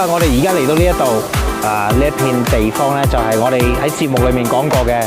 啦，我哋而家嚟到呢一度呢一片地方咧，就係我哋喺節目裏面講過嘅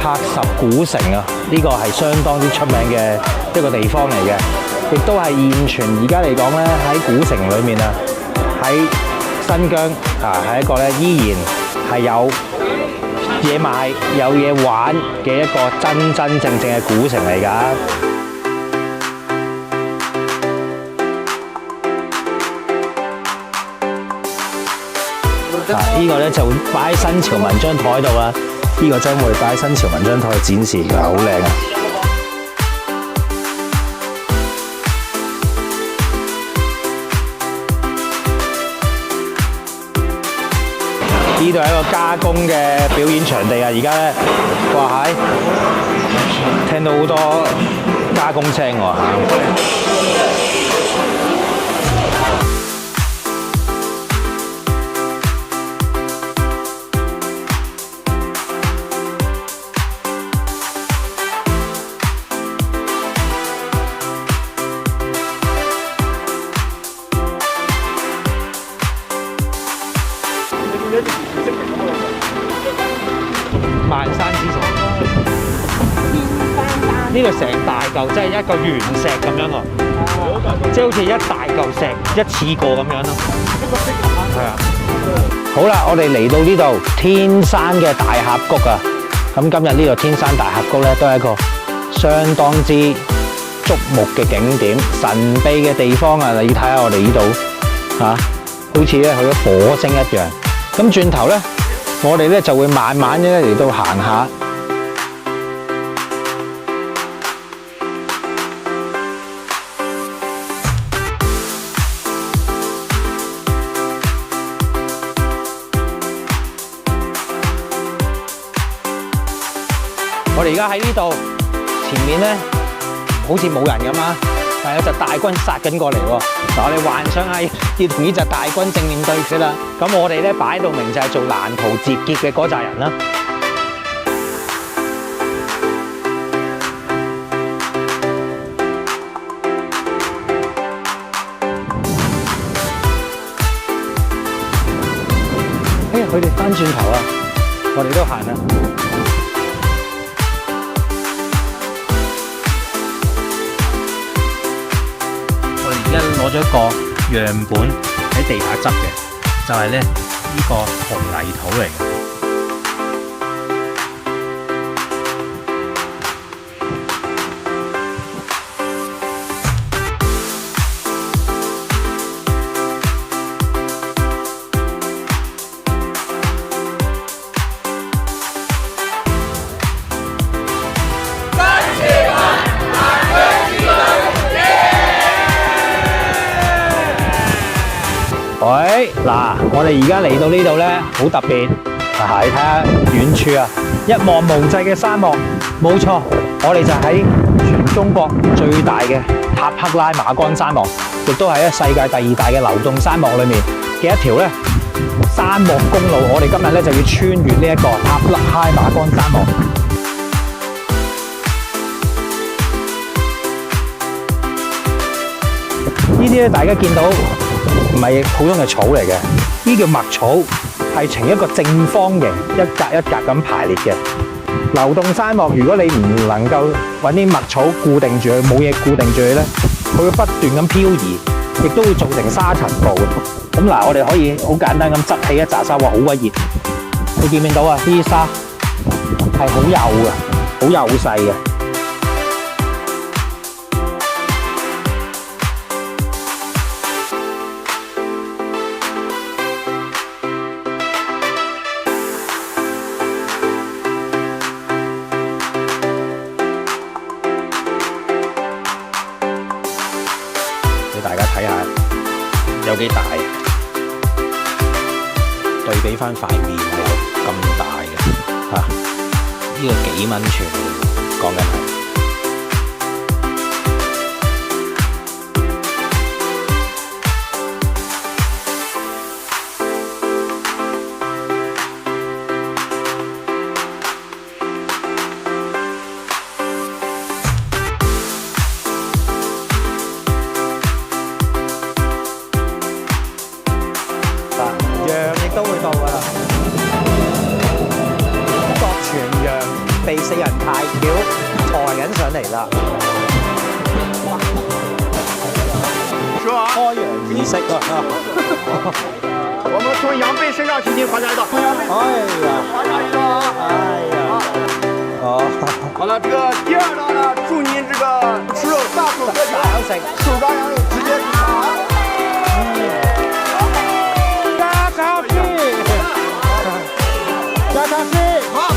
喀什古城啊。呢個係相當之出名嘅一個地方嚟嘅，亦都係現存而家嚟講咧喺古城裏面啊，喺新疆係一個咧依然係有嘢買、有嘢玩嘅一個真真正正嘅古城嚟㗎。呢個咧就會擺喺新潮文張台度啦。呢個將會擺喺新潮文張台度展示，好靚啊！呢度係一個加工嘅表演場地啊！而家咧，哇係，聽到好多加工聲喎。萬山之城，呢個成大嚿，即係一個原石咁樣喎，即係好似一大嚿石一次過咁樣咯。係啊，好啦，我哋嚟到呢度天山嘅大峽谷啊。咁今日呢度天山大峽谷咧，都係一個相當之矚目嘅景點，神秘嘅地方啊！你睇下我哋呢度好似咧去咗火星一樣。咁轉頭咧，我哋咧就會慢慢咧嚟到行下。我哋而家喺呢度，前面咧好似冇人咁啊，但係有隻大軍殺緊過嚟喎。嗱，我哋幻想下要同呢隻大軍正面對決啦。咁我哋咧擺到明就係做攔途截劫嘅嗰扎人啦。哎呀，佢哋翻轉頭啊！我哋都行啦。而家攞咗一個樣本喺地下執嘅，就係咧呢個紅泥土嚟嘅。喂，嗱，我哋而家嚟到呢度咧，好特別。你睇下遠處啊，一望無際嘅沙漠。冇錯，我哋就喺全中國最大嘅塔克拉瑪干沙漠，亦都係咧世界第2大嘅流動沙漠裏面嘅一條咧沙漠公路。我哋今日咧就要穿越呢一個塔克拉瑪干沙漠。呢啲咧，大家見到唔係普通嘅草嚟嘅，呢叫麥草，係呈一個正方形，一格一格咁排列嘅。流動沙漠，如果你唔能夠揾啲麥草固定住佢，冇嘢固定住佢咧，佢會不斷咁漂移，亦都會造成沙塵暴。咁嗱，我哋可以好簡單咁執起一紮沙，哇，好鬼熱！你見唔見到啊？呢啲沙係好幼嘅，好幼細嘅。大家睇下有幾大，對比翻塊面係咁大嘅嚇，呢個幾蚊寸講緊係。備四人大轎抬緊上嚟啦。開陽儀式啊！我們從羊背身上輕輕滑下一道，哎呀，滑下一道啊！哎呀，哦，好了，這個第二道呢，祝您這個吃肉大手可大有食，手抓羊肉直接吃啊！加咖啡，加咖啡，好。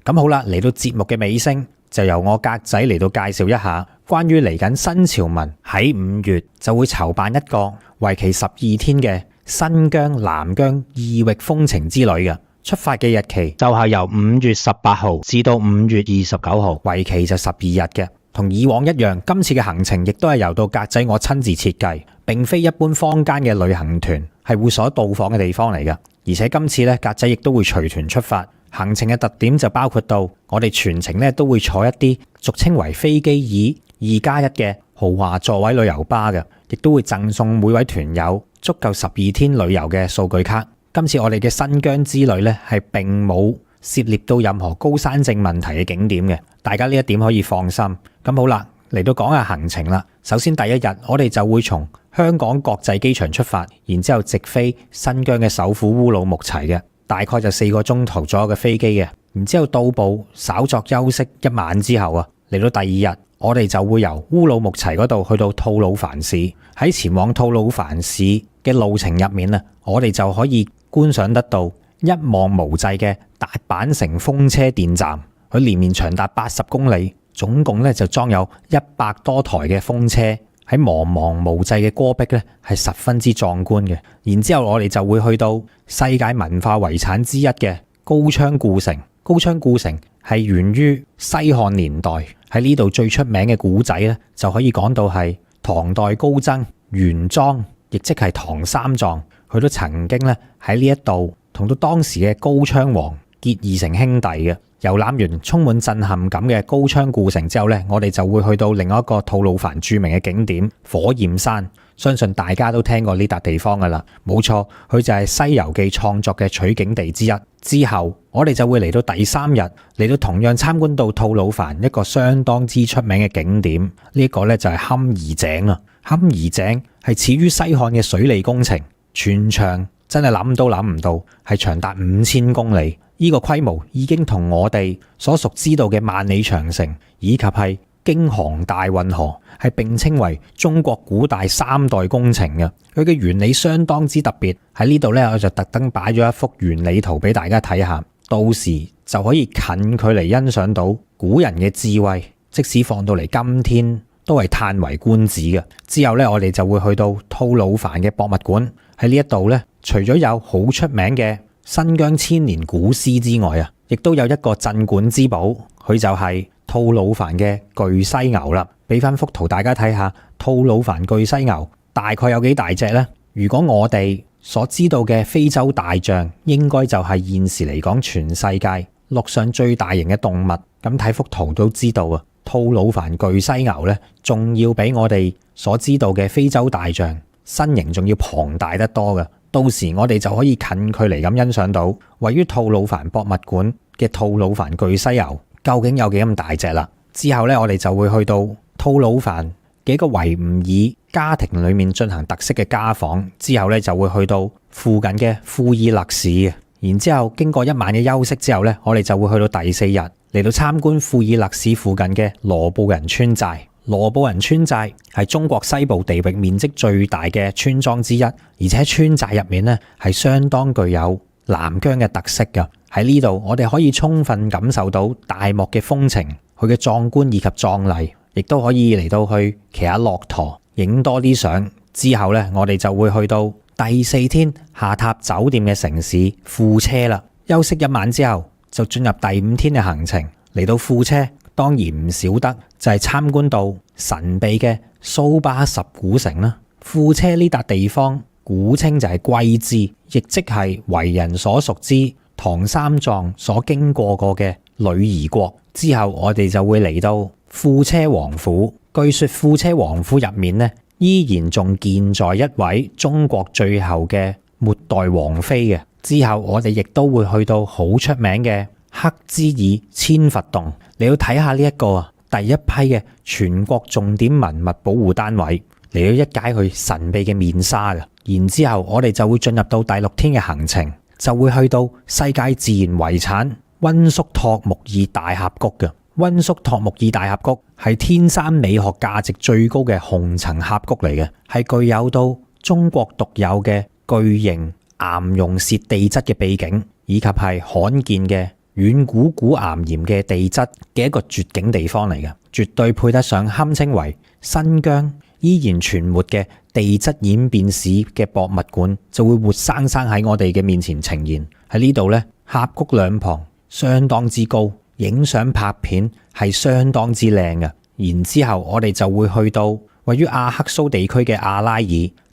咁好啦，嚟到節目嘅尾聲，就由我格仔嚟到介紹一下關於嚟緊新潮文喺5月就會籌辦一個為期12天嘅新疆南疆異域風情之旅嘅。出發嘅日期就係由5月18號至到5月29號，為期就12日嘅。同以往一樣，今次嘅行程亦都係由到格仔我親自設計，並非一般坊間嘅旅行團係會所到訪嘅地方嚟嘅。而且今次咧，格仔亦都會隨團出發。行程嘅特點就包括到我哋全程咧都會坐一啲俗稱為飛機椅2+1嘅豪華座位旅遊巴嘅，亦都會贈送每位團友足夠12天旅遊嘅數據卡。今次我哋嘅新疆之旅咧係並冇涉獵到任何高山症問題嘅景點嘅，大家呢一點可以放心。咁好啦，嚟到講下行程啦。首先第一日我哋就會從香港國際機場出發，然之後直飛新疆嘅首府烏魯木齊嘅。大概就4個鐘頭左右嘅飛機嘅，然之後到埗稍作休息一晚之後啊，嚟到第二日，我哋就會由烏魯木齊嗰度去到吐魯番市。喺前往吐魯番市嘅路程入面啊，我哋就可以觀賞得到一望無際嘅達坂城風車電站，佢連綿長達80公里，總共咧就裝有100多台嘅風車。喺茫茫無際嘅戈壁咧，係十分之壯觀嘅。然之後我哋就會去到世界文化遺產之一嘅高昌故城。高昌故城係源於西漢年代，喺呢度最出名嘅古仔咧，就可以講到係唐代高僧玄奘，亦即係唐三藏，佢都曾經咧喺呢一度同到當時嘅高昌王結義成兄弟嘅。遊覽完充滿震撼感嘅高昌故城之後呢，我哋就會去到另外一個吐魯番著名嘅景點火焰山。相信大家都聽過呢笪地方噶啦，冇錯，佢就係《西遊記》創作嘅取景地之一。之後我哋就會嚟到第3日，嚟到同樣參觀到吐魯番一個相當之出名嘅景點，呢個呢就係堪夷井啊。堪夷井係始於西漢嘅水利工程，全長真係諗都諗唔到，係長達5000公里。呢個規模已經同我哋所熟知道嘅萬里長城以及係京杭大運河係並稱為中國古代3代工程嘅。佢嘅原理相當之特別，喺呢度呢，我就特登擺咗一幅原理圖俾大家睇下，到時就可以近距離欣賞到古人嘅智慧，即使放到嚟今天都係歎為觀止嘅。之後呢，我哋就會去到吐魯番嘅博物館，喺呢一度呢，除咗有好出名嘅新疆千年古詩之外啊，亦都有一個鎮館之寶，佢就係吐魯番嘅巨犀牛啦。俾翻幅圖大家睇下，吐魯番巨犀牛大概有幾大隻呢？如果我哋所知道嘅非洲大象，應該就係現時嚟講全世界陸上最大型嘅動物。咁睇幅圖都知道啊，吐魯番巨犀牛呢，仲要比我哋所知道嘅非洲大象身形仲要龐大得多嘅。到時我哋就可以近距離咁欣賞到位於吐魯番博物館嘅吐魯番巨犀牛究竟有幾咁大隻啦。之後呢，我哋就會去到吐魯番幾個維吾爾家庭裏面進行特色嘅家訪。之後呢，就會去到附近嘅庫爾勒市。然之後經過一晚嘅休息之後呢，我哋就會去到第4日嚟到參觀庫爾勒市附近嘅羅布人村寨。羅布人村寨係中國西部地域面積最大嘅村莊之一，而且村寨入面呢係相當具有南疆嘅特色㗎。喺呢度我哋可以充分感受到大漠嘅風情，佢嘅壯觀以及壯麗，亦都可以嚟到去騎下駱駝影多啲相。之後呢，我哋就會去到第4天下榻酒店嘅城市庫車啦。休息一晚之後，就進入第5天嘅行程。嚟到庫車，當然唔少得就係參觀到神秘嘅蘇巴什古城啦。庫車呢笪地方古稱就係龜茲，亦即係為人所熟知唐三藏所經過嘅女兒國。之後我哋就會嚟到庫車王府。據說庫車王府入面呢，依然仲健在一位中國最後嘅末代王妃嘅。之後我哋亦都會去到好出名嘅克孜爾千佛洞，你要睇下呢一個第一批嘅全國重點文物保護單位，嚟到一解佢神秘嘅面紗嘅。然之後我哋就會進入到第6天嘅行程，就會去到世界自然遺產溫宿托木爾大峽谷嘅。溫宿托木爾大峽谷係天山美學價值最高嘅紅層峽谷嚟嘅，係具有到中國獨有嘅巨型岩溶蝕地質嘅秘境，以及係罕見嘅遠古古岩鹽嘅地質嘅一個絕景地方嚟嘅，絕對配得上堪稱為新疆依然存活嘅地質演變史嘅博物館，就會活生生喺我哋嘅面前呈現。喺呢度呢，峽谷兩旁相當之高，影相拍片係相當之靚嘅。然之後我哋就會去到位於阿克蘇地區嘅阿拉爾，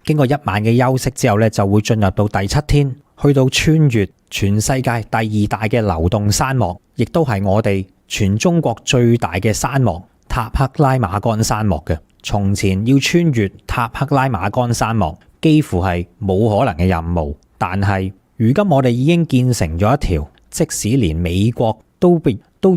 經過一晚嘅休息之後呢，就會進入到第7天，去到穿越全世界第2大嘅流動山脈，亦都係我哋全中國最大嘅山脈塔克拉瑪干山脈嘅。從前要穿越塔克拉瑪干山脈幾乎係冇可能嘅任務，但係如今我哋已經建成咗一條即使連美國都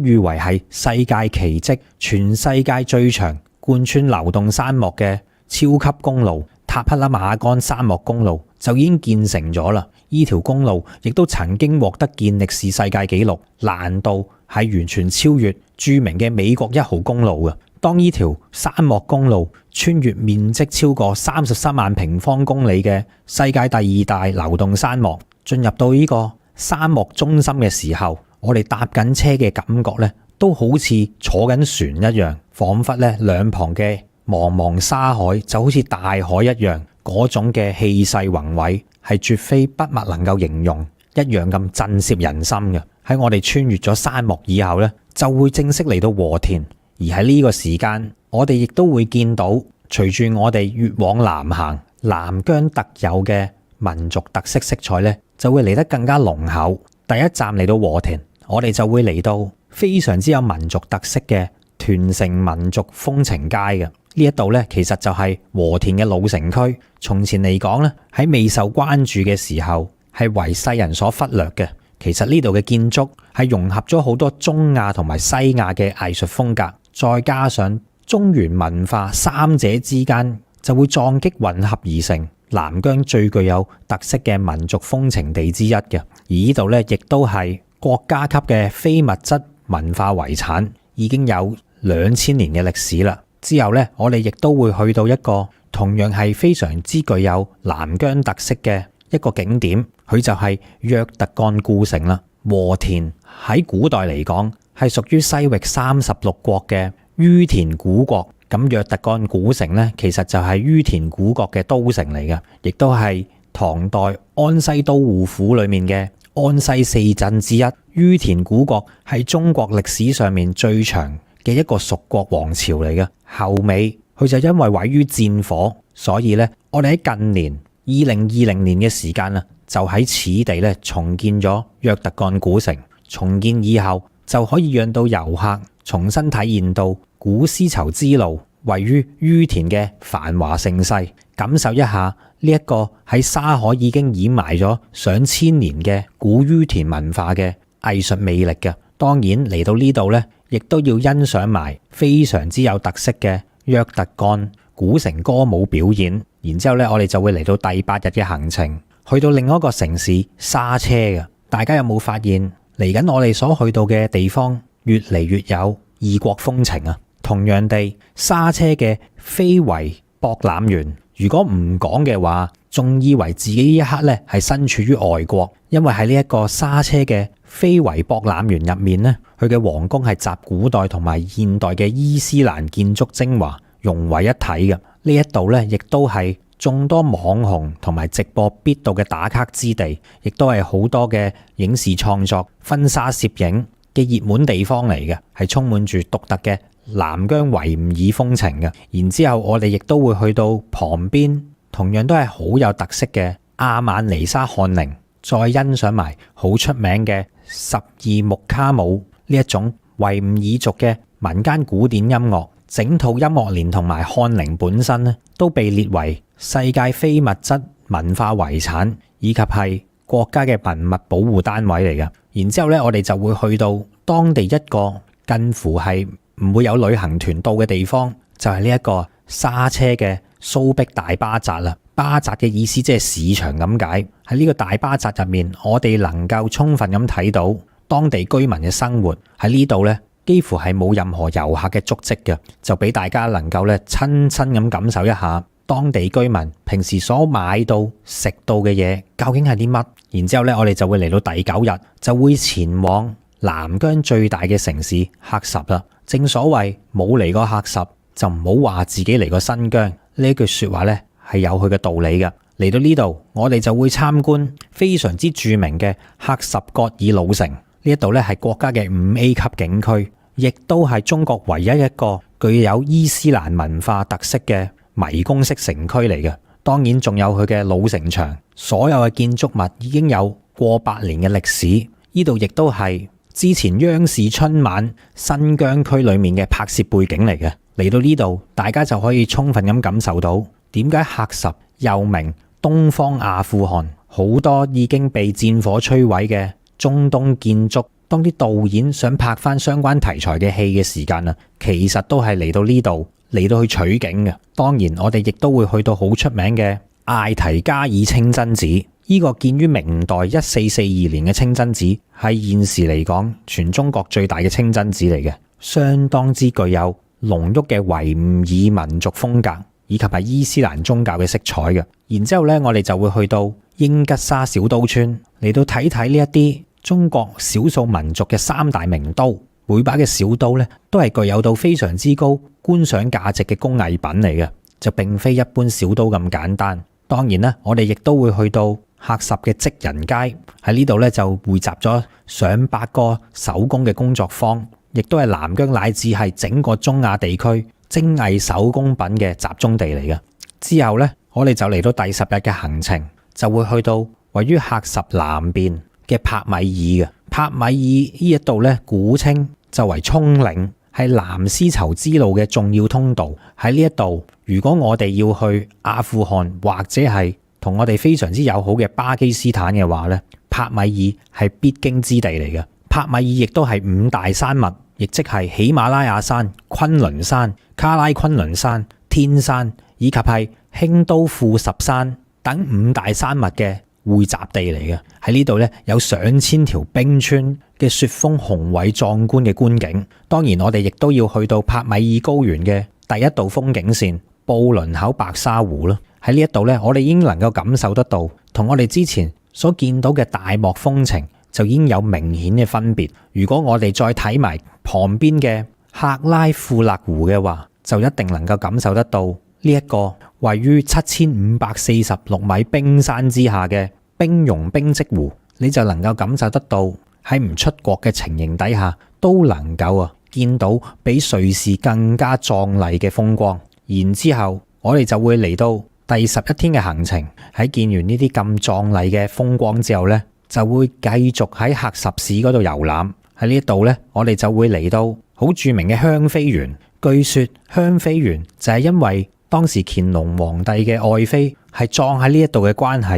譽為係世界奇蹟，全世界最長貫穿流動山脈嘅超級公路塔克拉瑪干山脈公路就已經建成咗啦。呢條公路亦都曾經獲得健力士世界紀錄，難度係完全超越著名嘅美國1號公路嘅。當呢條山脈公路穿越面積超過33萬平方公里嘅世界第2大流動山脈，進入到呢個山脈中心嘅時候，我哋搭緊車嘅感覺咧，都好似坐緊船一樣，彷彿咧兩旁嘅茫茫沙海就好似大海一樣，嗰種嘅氣勢宏偉係絕非筆墨能夠形容，一樣咁震懾人心嘅。喺我哋穿越咗山脈以後咧，就會正式嚟到和田。而喺呢個時間，我哋亦都會見到，隨住我哋越往南行，南疆特有嘅民族特色色彩咧，就會嚟得更加濃厚。第一站嚟到和田，我哋就會嚟到非常之有民族特色嘅屯城民族風情街嘅。呢一度咧，其實就係和田嘅老城區。從前嚟講咧，喺未受關注嘅時候，係為世人所忽略嘅。其實呢度嘅建築係融合咗好多中亞同埋西亞嘅藝術風格，再加上中原文化，三者之間就會撞擊混合而成南疆最具有特色嘅民族風情地之一嘅。而呢度咧，亦都係國家級嘅非物質文化遺產，已經有2000年嘅歷史啦。之後咧，我哋亦都會去到一個同樣係非常之具有南疆特色嘅一個景點，佢就係約特幹故城啦。和田喺古代嚟講係屬於西域36國嘅于闐古國，咁約特幹古城咧，其實就係于闐古國嘅都城嚟嘅，亦都係唐代安西都護府裏面嘅安西四鎮之一。于闐古國係中國歷史上面最長嘅一個屬國王朝嚟嘅，後尾佢就因為毀於戰火，所以咧我哋喺近年2020年嘅時間啦，就喺此地咧重建咗約特幹古城。重建以後就可以讓到遊客重新體驗到古絲綢之路位於于闐嘅繁華盛世，感受一下呢一個喺沙海已經掩埋咗上千年嘅古于闐文化嘅藝術魅力嘅。當然嚟到呢度咧，亦都要欣賞埋非常之有特色嘅約特幹古城歌舞表演。然之後咧，我哋就會嚟到第8日嘅行程，去到另一個城市莎車嘅。大家有冇發現嚟緊我哋所去到嘅地方越嚟越有異國風情啊？同樣地，莎車嘅非遺博覽園，如果唔講嘅話，仲以為自己呢一刻咧係身處於外國，因為喺呢一個莎車嘅非遺博覽園入面咧，佢嘅皇宮係集古代同埋現代嘅伊斯蘭建築精華融為一體嘅。呢一度咧，亦都係眾多網紅同埋直播必到嘅打卡之地，亦都係好多嘅影視創作、婚紗攝影嘅熱門地方嚟嘅，係充滿住獨特嘅南疆維吾爾風情嘅。然之後我哋亦都會去到旁邊，同樣都係好有特色嘅阿曼尼沙漢陵，再欣賞埋好出名嘅12木卡姆呢一種維吾爾族嘅民間古典音樂，整套音樂連同埋漢鈴本身咧，都被列為世界非物質文化遺產，以及係國家嘅文物保護單位嚟嘅。然之後咧，我哋就會去到當地一個近乎係唔會有旅行團到嘅地方，就係呢一個沙車嘅蘇碧大巴扎啦。巴扎嘅意思即係市場咁解。喺呢個大巴扎入面，我哋能夠充分咁睇到當地居民嘅生活。喺呢度咧，幾乎係冇任何遊客嘅足跡嘅，就俾大家能夠咧親身咁感受一下當地居民平時所買到食到嘅嘢究竟係啲乜。然之後咧，我哋就會嚟到第9日，就會前往南疆最大嘅城市喀什啦。正所謂冇嚟過喀什就唔好話自己嚟過新疆，呢句說話咧係有佢嘅道理嘅。嚟到呢度，我哋就會參觀非常之著名嘅喀什噶爾老城。呢一度咧係國家嘅5A 級景區，亦都係中國唯一一個具有伊斯蘭文化特色嘅迷宮式城區嚟嘅。當然仲有佢嘅老城牆，所有嘅建築物已經有過百年嘅歷史。呢度亦都係之前央視春晚新疆區裏面嘅拍攝背景嚟嘅。嚟到呢度，大家就可以充分咁感受到點解喀什又名東方阿富汗。好多已經被戰火摧毀嘅中東建築，當啲導演想拍翻相關題材嘅戲嘅時間啊，其實都係嚟到呢度嚟到去取景嘅。當然我哋亦都會去到好出名嘅艾提加爾清真寺。呢個建於明代1442年嘅清真寺，係現時嚟講全中國最大嘅清真寺嚟嘅，相當之具有濃郁嘅維吾爾民族風格，以及係伊斯蘭宗教嘅色彩嘅。然之後咧，我哋就會去到英吉沙小都村嚟到睇睇呢一啲中國少數民族嘅3大名都。每把嘅小都咧，都係具有到非常之高觀賞價值嘅工藝品嚟嘅，就並非一般小都咁簡單。當然啦，我哋亦都會去到喀什嘅織人街，喺呢度咧就匯集咗上百個手工嘅工作坊，亦都係南疆乃至係整個中亞地區精藝手工品嘅集中地嚟嘅。之後咧，我哋就嚟到第10日嘅行程，就會去到位於喀什南邊嘅帕米爾嘅。帕米爾呢一度咧，古稱就為蔥嶺，係藍絲綢之路嘅重要通道。喺呢一度，如果我哋要去阿富汗或者係同我哋非常之友好嘅巴基斯坦嘅話咧，帕米爾係必經之地嚟嘅。帕米爾亦都係5大山脈，亦即係喜馬拉雅山、昆崙山、卡拉昆崙山、天山以及係興都庫什山等5大山脈嘅匯集地嚟嘅。喺呢度咧，有上千條冰川嘅雪峰雄偉壯觀嘅觀景。當然我哋亦都要去到帕米爾高原嘅第一道風景線布倫口白沙湖啦。喺呢一度咧，我哋已經能夠感受得到同我哋之前所見到嘅大漠風情就已經有明顯嘅分別。如果我哋再睇埋旁邊嘅喀拉庫勒湖嘅話，就一定能夠感受得到呢一個位於7546米冰山之下嘅冰融冰積湖，你就能夠感受得到喺唔出國嘅情形底下都能夠見到比瑞士更加壯麗嘅風光。然之後我哋就會嚟到第11天嘅行程。喺見完呢啲咁壯麗嘅風光之後呢，就會繼續喺喀什市嗰度遊覽。喺呢一度呢，我哋就會嚟到好著名嘅香妃園。據說香妃園就係因為當時乾隆皇帝嘅愛妃係葬喺呢一度嘅關係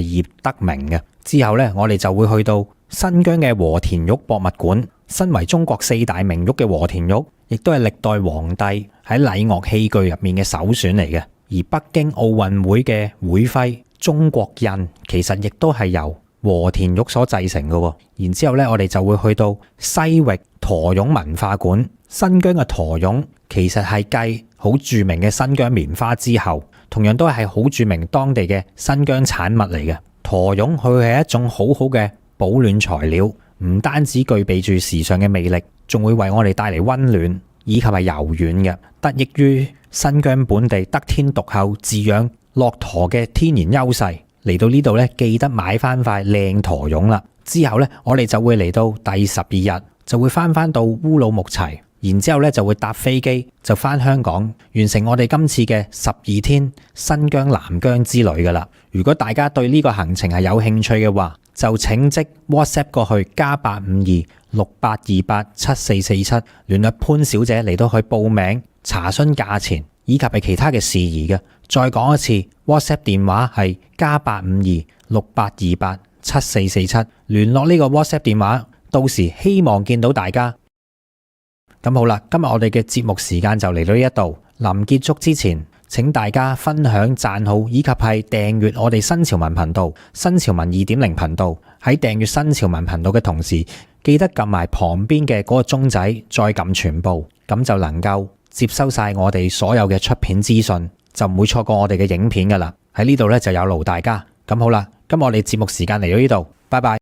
而得名嘅。之後呢，我哋就會去到新疆嘅和田玉博物館。身為中國4大名玉嘅和田玉，亦都係歷代皇帝喺禮樂器具入面嘅首選嚟嘅。而北京奧運會嘅會徽中國印其實亦都係由和田玉所製成嘅。然之後咧，我哋就會去到西域佗俑文化館。新疆嘅佗俑其實係繼好著名嘅新疆棉花之後，同樣都係好著名當地嘅新疆產物嚟嘅。佗俑佢係一種好好嘅保暖材料，唔單止具備住時尚嘅魅力，仲會為我哋帶嚟溫暖以及係柔軟嘅。得益於新疆本地得天獨厚飼養駱駝嘅天然優勢，嚟到呢度咧，記得買翻塊靚佗俑啦。之後咧，我哋就會嚟到第12日，就會翻到烏魯木齊，然之後咧就會搭飛機就翻香港，完成我哋今次嘅12天新疆南疆之旅噶啦。如果大家對呢個行程係有興趣嘅話，就請即 WhatsApp 過去+85268287447聯絡潘小姐嚟到去報名查詢價錢以及係其他嘅事宜嘅。再講一次 ，WhatsApp 電話係+85268287447聯絡呢個 WhatsApp 電話，到時希望見到大家。咁好啦，今日我哋嘅節目時間就嚟到呢一度，臨結束之前，請大家分享、讚好以及係訂閱我哋新潮文頻道、新潮文2.0頻道。喺訂閱新潮文頻道嘅同時，記得撳埋旁邊嘅嗰個鐘仔，再撳全部，咁就能夠接收晒我哋所有嘅出片資訊，就唔會錯過我哋嘅影片噶啦。喺呢度咧就有勞大家。咁好啦，今日我哋節目時間嚟到呢度，拜拜。